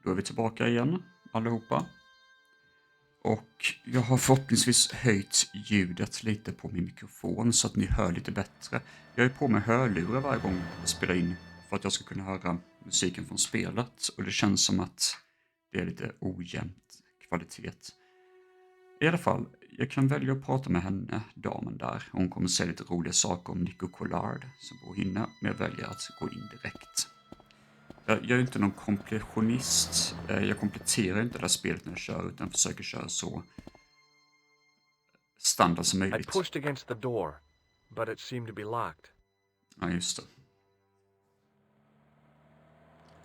Då är vi tillbaka igen, allihopa. Och jag har förhoppningsvis höjt ljudet lite på min mikrofon så att ni hör lite bättre. Jag är på med hörlurar varje gång jag spelar in för att jag ska kunna höra musiken från spelet. Och det känns som att det är lite ojämnt kvalitet. I alla fall, jag kan välja att prata med henne, damen där. Hon kommer säga lite roliga saker om Nico Collard som bor inne, men jag väljer att gå in direkt. Jag är inte någon kompletionist. Jag kompletterar inte det här spelet när jag kör, utan försöker köra så standard som möjligt. I pushed against the door, but it seemed to be locked. Ja, just det.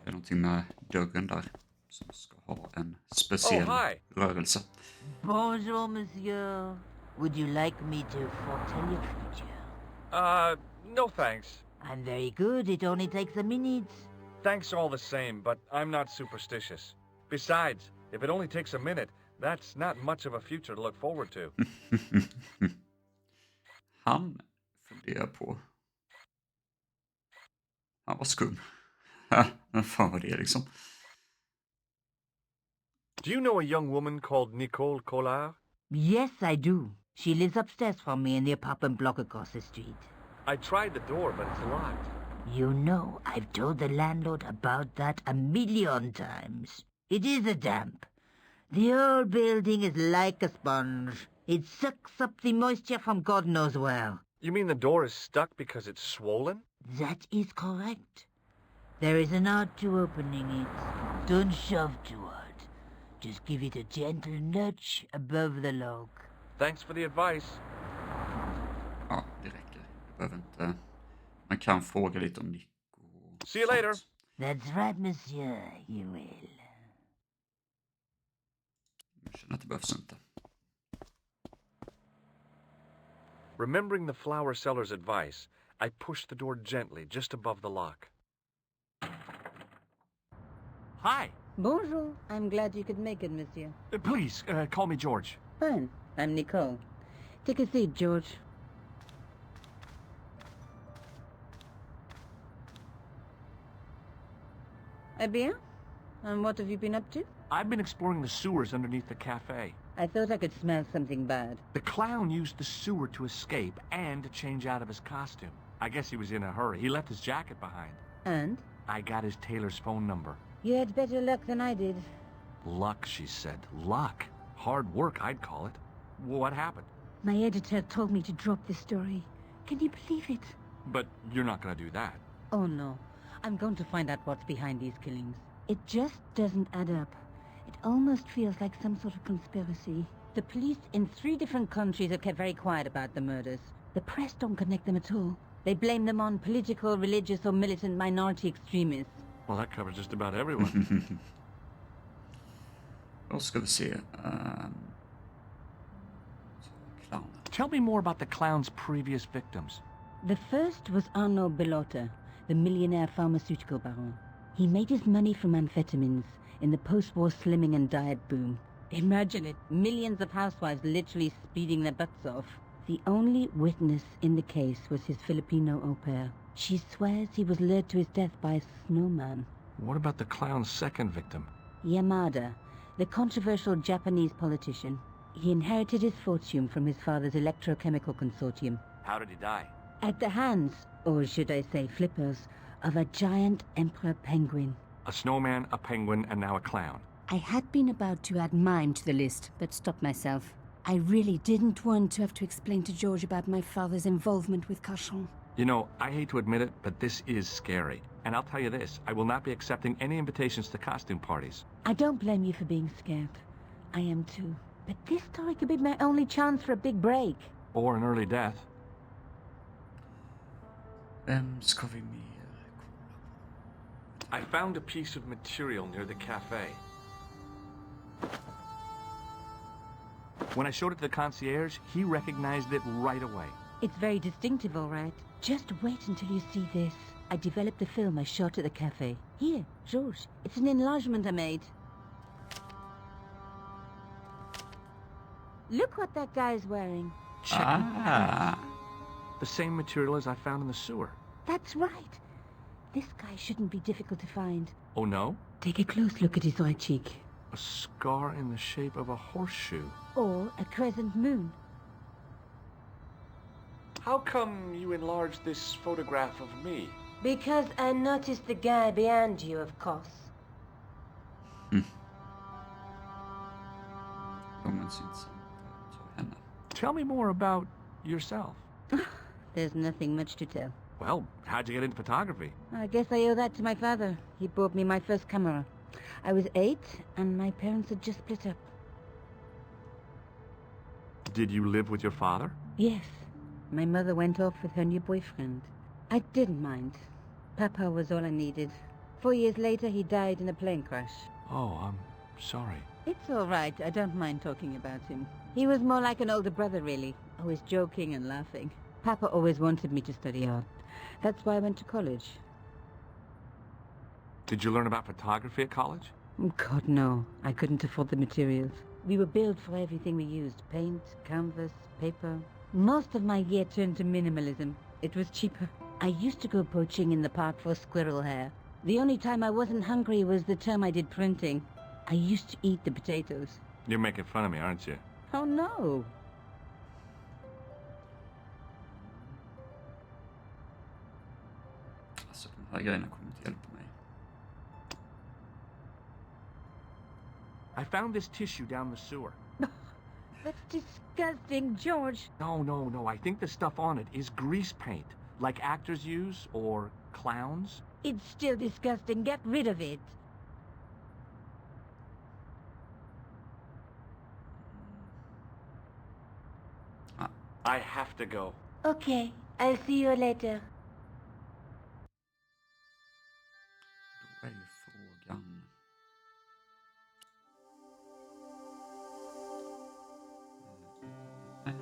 Det är någonting med dörren där som ska ha en speciell rörelse. Bonjour, monsieur. Would you like me to foretell your future? No thanks. I'm very good. It only takes a minute. Thanks all the same, but I'm not superstitious. Besides, if it only takes a minute, that's not much of a future to look forward to. Han funderar på... Han var skum. Vad fan var det liksom? Do you know a young woman called Nicole Collard? Yes, I do. She lives upstairs from me in the apartment block across the street. I tried the door, but it's locked. You know, I've told the landlord about that 1,000,000 times. It is a damp. The whole building is like a sponge. It sucks up the moisture from God knows where. You mean the door is stuck because it's swollen? That is correct. There is an art to opening it. Don't shove too hard. Just give it a gentle nudge above the lock. Thanks for the advice. Ja, det räcker. Jag behöver inte... Man kan fråga lite om Nico. See you later. That's right, monsieur. You will. Jag känner att det behövs inte. Remembering the flower seller's advice, I pushed the door gently just above the lock. Hi. Bonjour. I'm glad you could make it, monsieur. Please, call me George. Fine. I'm Nicole. Take a seat, George. Eh bien? And what have you been up to? I've been exploring the sewers underneath the cafe. I thought I could smell something bad. The clown used the sewer to escape and to change out of his costume. I guess he was in a hurry. He left his jacket behind. And? I got his tailor's phone number. You had better luck than I did. Luck, she said. Luck. Hard work, I'd call it. What happened? My editor told me to drop this story. Can you believe it? But you're not going to do that. Oh, no. I'm going to find out what's behind these killings. It just doesn't add up. It almost feels like some sort of conspiracy. The police in 3 different countries have kept very quiet about the murders. The press don't connect them at all. They blame them on political, religious, or militant minority extremists. Well, that covers just about everyone. Då ska vi se. Clown. Tell me more about the clown's previous victims. The first was Arno Bellotta, the millionaire pharmaceutical baron. He made his money from amphetamines in the post-war slimming and diet boom. Imagine it, millions of housewives literally speeding their butts off. The only witness in the case was his Filipino au pair. She swears he was lured to his death by a snowman. What about the clown's second victim? Yamada, the controversial Japanese politician. He inherited his fortune from his father's electrochemical consortium. How did he die? At the hands, or should I say flippers, of a giant emperor penguin. A snowman, a penguin, and now a clown. I had been about to add mime to the list, but stopped myself. I really didn't want to have to explain to George about my father's involvement with Cachon. You know, I hate to admit it, but this is scary. And I'll tell you this, I will not be accepting any invitations to costume parties. I don't blame you for being scared. I am too. But this story could be my only chance for a big break. Or an early death. Vem ska vi mer kolla I found a piece of material near the cafe. When I showed it to the concierge, he recognized it right away. It's very distinctive, all right. Just wait until you see this. I developed the film I shot at the cafe. Here, George, it's an enlargement I made. Look what that guy's wearing. Check the pants. The same material as I found in the sewer. That's right. This guy shouldn't be difficult to find. Oh no? Take a close look at his right cheek. A scar in the shape of a horseshoe. Or a crescent moon. How come you enlarged this photograph of me? Because I noticed the guy behind you, of course. Tell me more about yourself. There's nothing much to tell. Well, how'd you get into photography? I guess I owe that to my father. He bought me my first camera. I was 8, and my parents had just split up. Did you live with your father? Yes. My mother went off with her new boyfriend. I didn't mind. Papa was all I needed. 4 years later, he died in a plane crash. Oh, I'm sorry. It's all right. I don't mind talking about him. He was more like an older brother, really. Always joking and laughing. Papa always wanted me to study art. That's why I went to college. Did you learn about photography at college? God, no. I couldn't afford the materials. We were billed for everything we used. Paint, canvas, paper. Most of my year turned to minimalism. It was cheaper. I used to go poaching in the park for squirrel hair. The only time I wasn't hungry was the term I did printing. I used to eat the potatoes. You're making fun of me, aren't you? Oh, no. Alltså, de här grejerna kommer inte hjälpa mig. I found this tissue down the sewer. That's disgusting, George. No. I think the stuff on it is grease paint, like actors use, or clowns. It's still disgusting. Get rid of it. I have to go. Okay, I'll see you later. Då är ju frågan... Nej.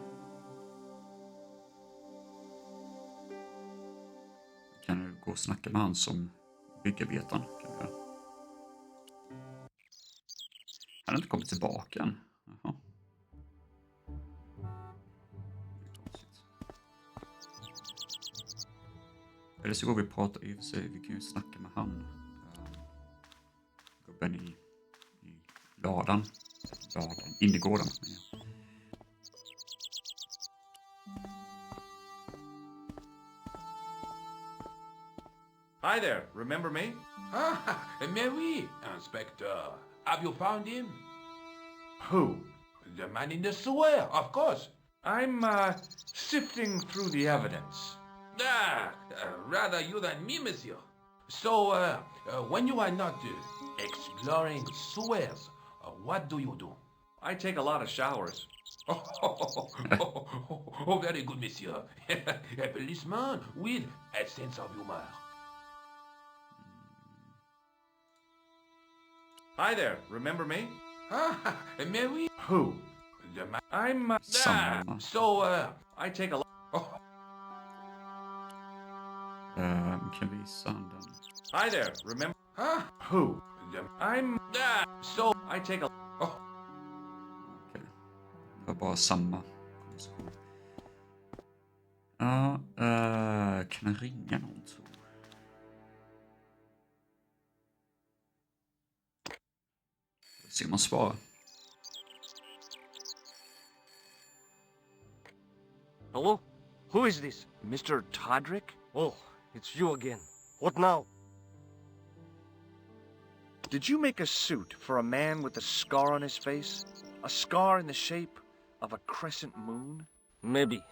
Kan du gå och snacka med han som byggarbetaren? Kan du? Han har inte kommit tillbaka än. Jaha. Eller så går vi och pratar i och för sig. Vi kan ju snacka med han. Gubben i ladan. Innergården. Ja. Hi there, remember me? Ah, mais oui, Inspector. Have you found him? Who? The man in the sewer, of course. I'm, sifting through the evidence. Rather you than me, monsieur. So, when you are not exploring sewers, what do you do? I take a lot of showers. Oh, very good, monsieur. A policeman with a sense of humor. Hi there, remember me? Ah, mais oui. Who? The man. I'm, Samma. So, I take a lot. Kan visa han den. Hi there, remember? ah, Who? the I'm, so, I take a... Okej. Det var bara samma konversation. Ja, kan jag ringa någon tror jag? Se om man svarar. Hello? Who is this? Mr. Todrick? Oh, it's you again. What now? Did you make a suit for a man with a scar on his face? A scar in the shape of a crescent moon? Maybe.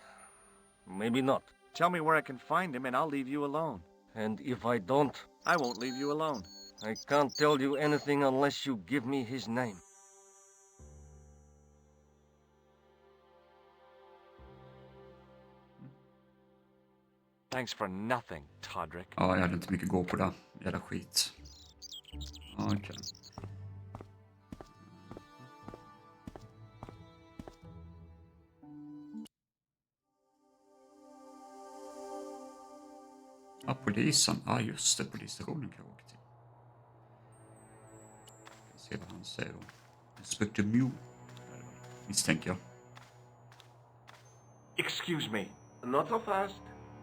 Maybe not. Tell me where I can find him and I'll leave you alone. And if I don't, I won't leave you alone. I can't tell you anything unless you give me his name. Thanks for nothing, Todrick. Ja, jag hade inte mycket att gå på där. Jävla skit. Ja, okej. Ja, polisen. Ja, just det. Polisstationen kan jag åka till. Jag ser vad han säger då. Inspector Mew. Misstänker jag. Excuse me. Not so fast.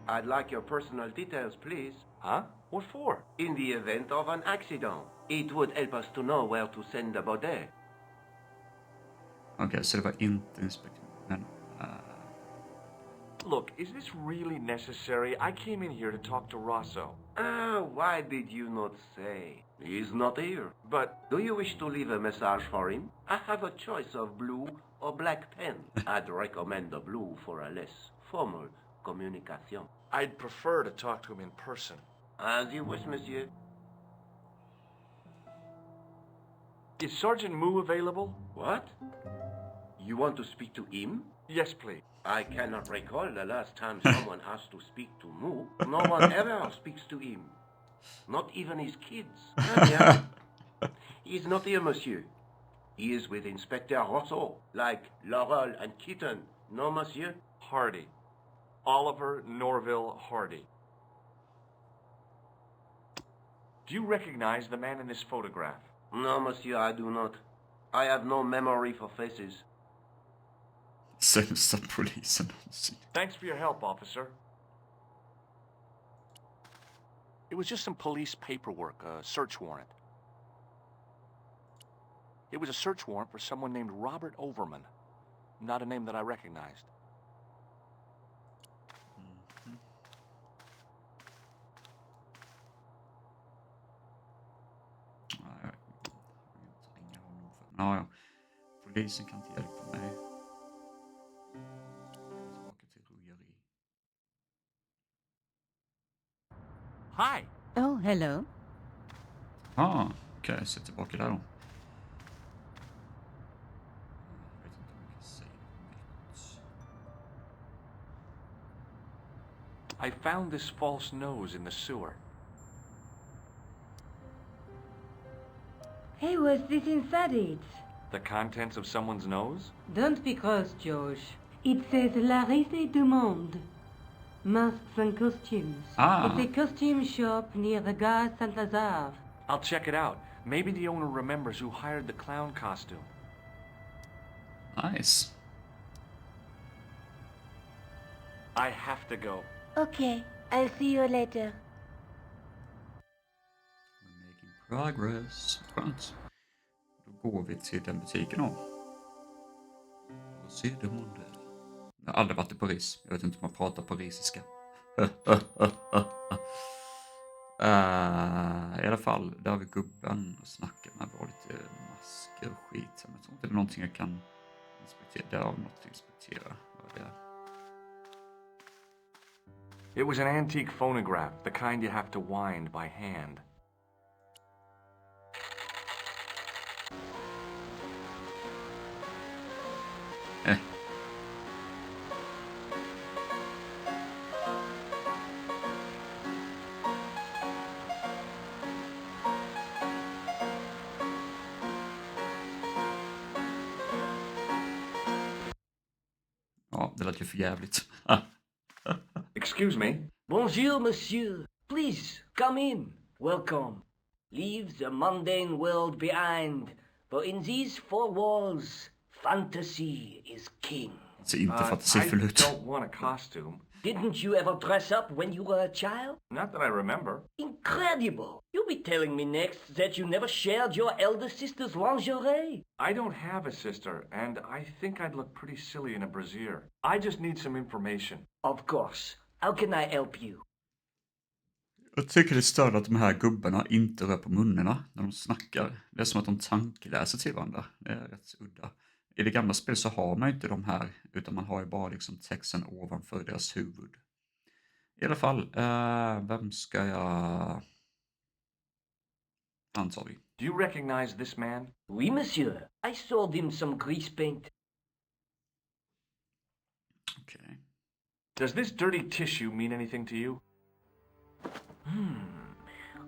I'd like your personal details, please. Huh? What for? In the event of an accident, it would help us to know where to send the body. Okej, så det var inte inspektion. Men... Look, is this really necessary? I came in here to talk to Rosso. Why did you not say? He's not here. But Do you wish to leave a message for him? I have a choice of blue or black pen. I'd recommend the blue for a less formal communication. I'd prefer to talk to him in person. As you wish, monsieur. Is Sergeant Moo available? What? You want to speak to him? Yes, please. I cannot recall the last time someone asked to speak to Moo. No one ever speaks to him. Not even his kids. Yeah. He is not here, monsieur. He is with Inspector Rosso, like Laurel and Kitten. No, monsieur? Hardy. Oliver Norville Hardy. Do you recognize the man in this photograph? No, monsieur, I do not. I have no memory for faces. Sämsta polisen någonsin. Thanks for your help, officer. It was just some police paperwork, a search warrant. It was a search warrant for someone named Robert Overman. Not a name that I recognized. Ja, polisen kan inte hjälpa mig. Tillbaka till rojeri. Hi. Oh, hello. Okej, så tillbaka där då. Jag vet inte om jag kan säga något. I found this false nose in the sewer. Hey, what's this inside it? The contents of someone's nose? Don't be cross, George. It says La Risée du Monde. Masks and costumes. It's a costume shop near the Gare Saint-Lazare. I'll check it out. Maybe the owner remembers who hired the clown costume. Nice. I have to go. Okay, I'll see you later. We're making progress. Skönt. Då går vi till den butiken då. Vad ser du om det? Jag har aldrig varit i Paris. Jag vet inte om man pratar parisiska. I alla fall, där har vi gubben och snackar med. Vi har lite masker och skit. Men jag tror inte det är någonting jag kan inspektera. Där har vi något att inspektera. Vad är det? It was an antique phonograph, the kind you have to wind by hand. Ja, det lät ju för jävligt. Excuse me? Bonjour, monsieur. Please, come in. Welcome. Leave the mundane world behind, for in these four walls, fantasy is king. Det ser inte fantasifull I ut. don't want a costume. Didn't you ever dress up when you were a child? Not that I remember. Incredible! You'll be telling me next that you never shared your elder sister's lingerie. I don't have a sister, and I think I'd look pretty silly in a brassiere. I just need some information. Of course. How can I help you? Jag tycker det stör att de här gubbarna inte rör på munnorna när de snackar. Det är som att de tankeläser till varandra. Det är rätt udda. I det gamla spelet så har man inte de här, utan man har ju bara liksom texten ovanför deras huvud. I alla fall, vem ska jag... Antar vi. Do you recognize this man? Oui, monsieur. I sold him some grease paint. Okej. Does this dirty tissue mean anything to you?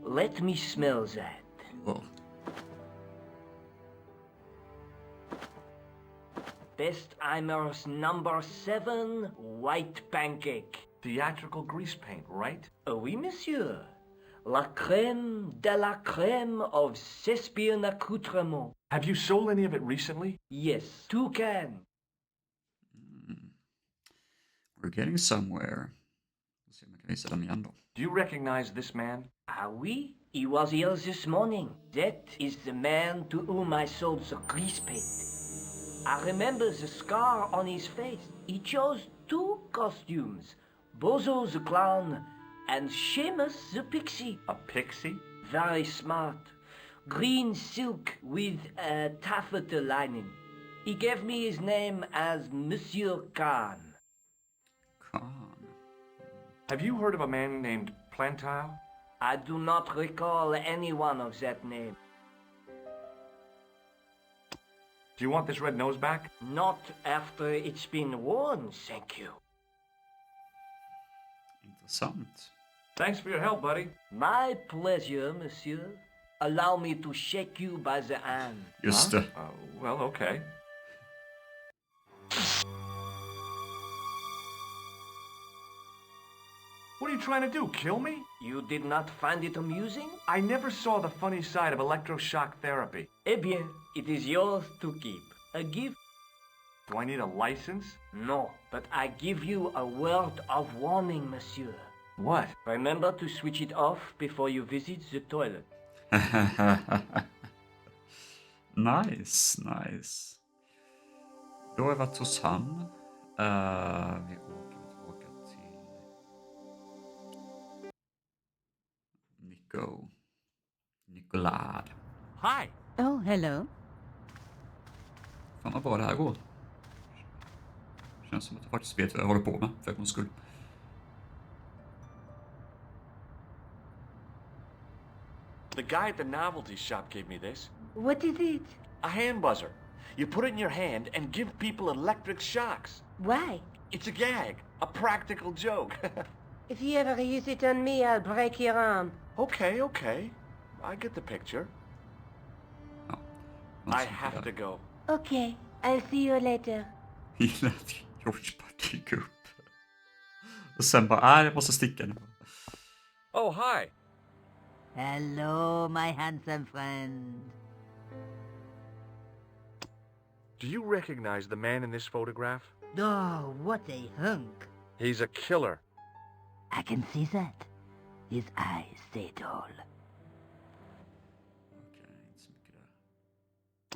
Let me smell that. Wow. Bestheimer's number 7, white pancake. Theatrical grease paint, right? Oui, monsieur. La crème de la crème of Thespian accoutrement. Have you sold any of it recently? Yes, 2 cans. We're getting somewhere. Se om jag kan visa den igen då. Do you recognize this man? Ah oui? He was here this morning. That is the man to whom I sold the grease paint. I remember the scar on his face. He chose 2 costumes. Bozo the clown and Seamus the pixie. A pixie? Very smart. Green silk with a taffeta lining. He gave me his name as Monsieur Khan. Khan. Have you heard of a man named Plantile? I do not recall anyone of that name. Do you want this red nose back? Not after it's been worn, thank you. Intressant. Thanks for your help, buddy. My pleasure, monsieur. Allow me to shake you by the hand. Just det. Well, okay. What are you trying to do, kill me? You did not find it amusing? I never saw the funny side of electroshock therapy. Eh bien, it is yours to keep. A gift? Do I need a license? No, but I give you a word of warning, monsieur. What? Remember to switch it off before you visit the toilet. Nice, nice. Då har jag varit hos han. Vi åker tillbaka till Nicolad. Hi. Oh, hello. Fan vad bra det här går. Känns som att jag faktiskt vet vad jag håller på med för en gångs skull. The guy at the novelty shop gave me this. What is it? A hand buzzer. You put it in your hand and give people electric shocks. Why? It's a gag. A practical joke. If you ever use it on me, I'll break your arm. Okay, okay. I get the picture. I have to go. Okay, I'll see you later. Gillar att George bara dyker upp. Och sen bara, jag måste sticka nu. Oh, hi. Hello, my handsome friend. Do you recognize the man in this photograph? Oh, what a hunk. He's a killer. I can see that. His eyes say it all.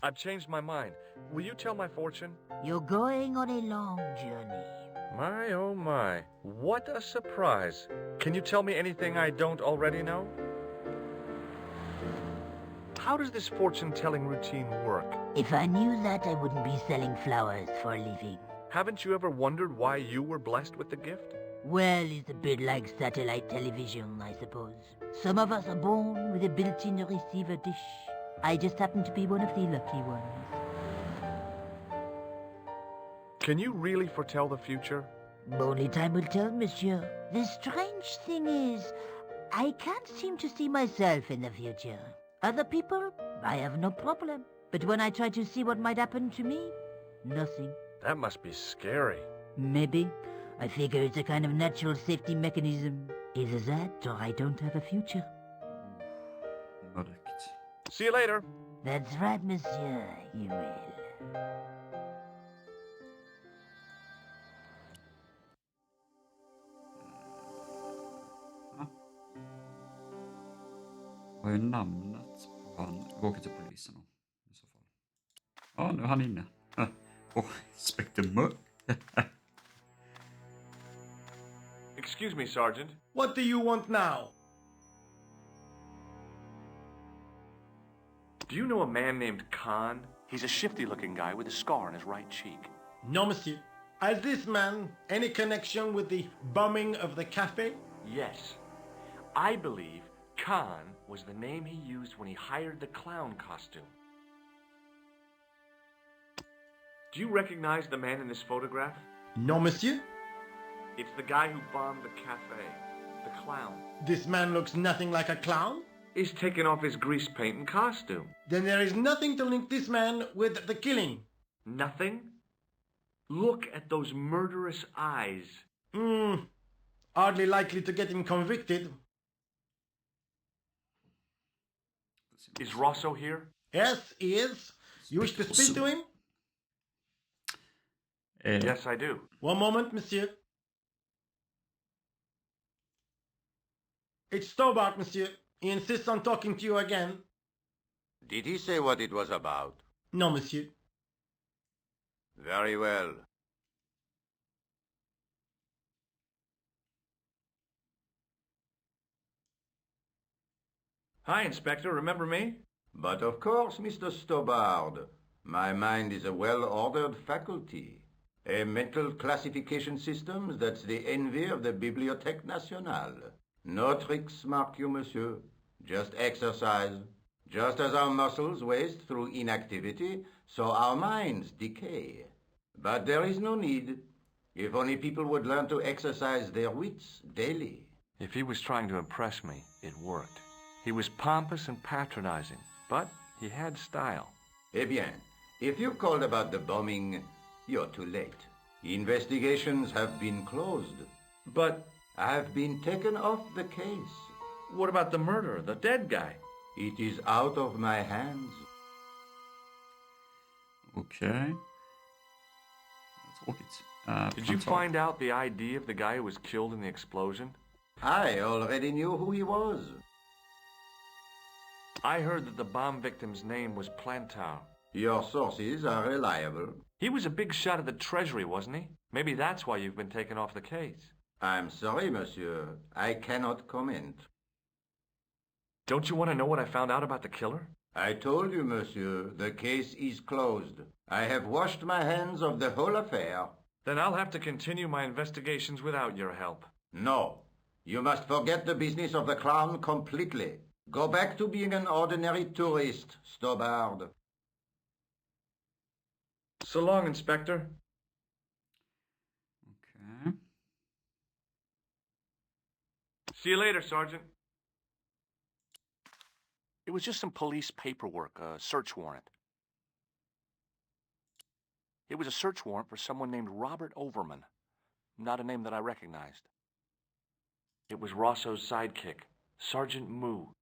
I've changed my mind. Will you tell my fortune? You're going on a long journey. My, oh my. What a surprise. Can you tell me anything I don't already know? How does this fortune-telling routine work? If I knew that, I wouldn't be selling flowers for a living. Haven't you ever wondered why you were blessed with the gift? Well, it's a bit like satellite television, I suppose. Some of us are born with a built-in receiver dish. I just happen to be one of the lucky ones. Can you really foretell the future? Only time will tell, monsieur. The strange thing is, I can't seem to see myself in the future. Other people, I have no problem. But when I try to see what might happen to me, nothing. That must be scary. Maybe. I figure it's a kind of natural safety mechanism. Either that or I don't have a future. Mörkt. See you later. That's right, monsieur. You will. Vad är namnet på han? Vi åker till polisen då, i så fall. Ja, nu är han inne. Inspektör Mörk. Excuse me, Sergeant. What do you want now? Do you know a man named Khan? He's a shifty-looking guy with a scar on his right cheek. No, monsieur. Has this man any connection with the bombing of the cafe? Yes. I believe Khan was the name he used when he hired the clown costume. Do you recognize the man in this photograph? No, monsieur. It's the guy who bombed the cafe. The clown. This man looks nothing like a clown. He's taken off his grease paint and costume. Then there is nothing to link this man with the killing. Nothing? Look at those murderous eyes. Hardly likely to get him convicted. Is Rosso here? Yes, he is. You wish to speak to him? Yes, I do. One moment, monsieur. It's Stobart, monsieur. He insists on talking to you again. Did he say what it was about? No, monsieur. Very well. Hi, Inspector. Remember me? But of course, Mr. Stobart. My mind is a well-ordered faculty. A mental classification system that's the envy of the Bibliothèque Nationale. No tricks, mark you, monsieur. Just exercise. Just as our muscles waste through inactivity, so our minds decay. But there is no need. If only people would learn to exercise their wits daily. If he was trying to impress me, it worked. He was pompous and patronizing, but he had style. Eh bien, if you called about the bombing, you're too late. Investigations have been closed. But I've been taken off the case. what about the murderer, the dead guy? It is out of my hands. Okej. Tråkigt. Did you find out the ID of the guy who was killed in the explosion? I already knew who he was. I heard that the bomb victim's name was Plantar. Your sources are reliable. He was a big shot at the Treasury, wasn't he? Maybe that's why you've been taken off the case. I'm sorry, monsieur. I cannot comment. Don't you want to know what I found out about the killer? I told you, monsieur, the case is closed. I have washed my hands of the whole affair. Then I'll have to continue my investigations without your help. No. You must forget the business of the crown completely. Go back to being an ordinary tourist, Stobart. So long, Inspector. Okay. See you later, Sergeant. It was just some police paperwork, a search warrant. It was a search warrant for someone named Robert Overman. Not a name that I recognized. It was Rosso's sidekick, Sergeant Moo.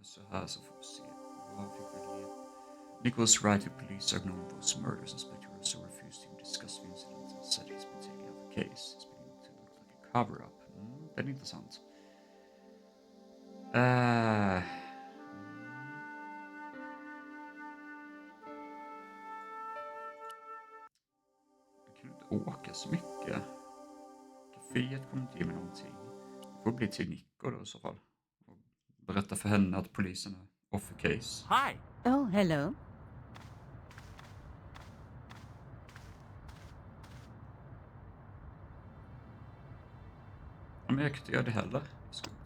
Så här så får vi se. Vad fick vi det? Nicholas Wright, the police ignored those murders. Inspector Russo refused to discuss the incident and said he's been taken off the case. It's beginning to look like a cover-up. Den är intressant. Jag kan inte åka så mycket. Caféet kommer inte ge mig någonting. Det får bli till Nico då i så fall. Och berätta för henne att polisen är off the case. Hi. Oh, hello. Men jag kan inte göra det heller. Skumt.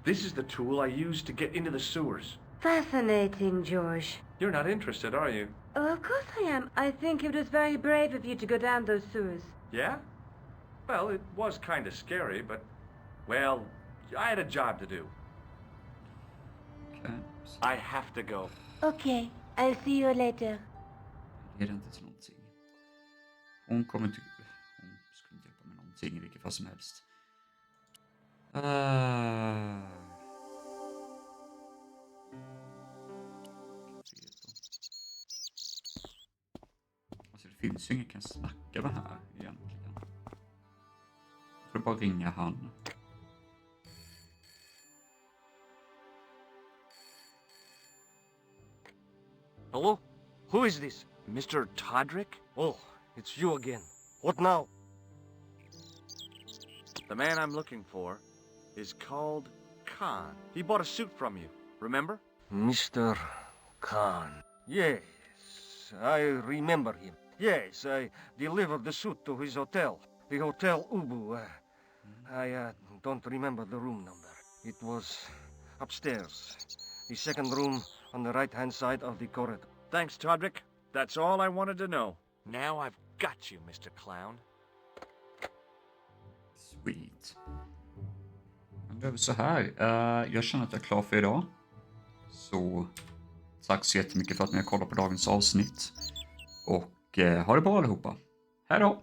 This is the tool I used to get into the sewers. Fascinating, George. You're not interested, are you? Oh, of course I am. I think it was very brave of you to go down those sewers. Yeah? Well, it was kind of scary, but, well, I had a job to do. Okay. I have to go. Okay, I'll see you later. Det är inte till någonting. Hon kommer inte... Hon skulle inte hjälpa med någonting i vilket fall som helst. Alltså det finns ju ingen jag kan snacka med här egentligen. Jag får bara ringa han. Hello? Who is this? Mr. Todrick? Oh, it's you again. What now? The man I'm looking for is called Khan. He bought a suit from you, remember? Mr. Khan. Yes, I remember him. Yes, I delivered the suit to his hotel. The Hotel Ubu. I don't remember the room number. It was upstairs. The second room on the right-hand side of the corridor. Thanks, Todrick. That's all I wanted to know. Now I've got you, Mr. Clown. Sweet. Men det är väl så här. Jag känner att jag är klar för idag. Så tack så jättemycket för att ni har kollat på dagens avsnitt. Och ha det bra allihopa. Hej då!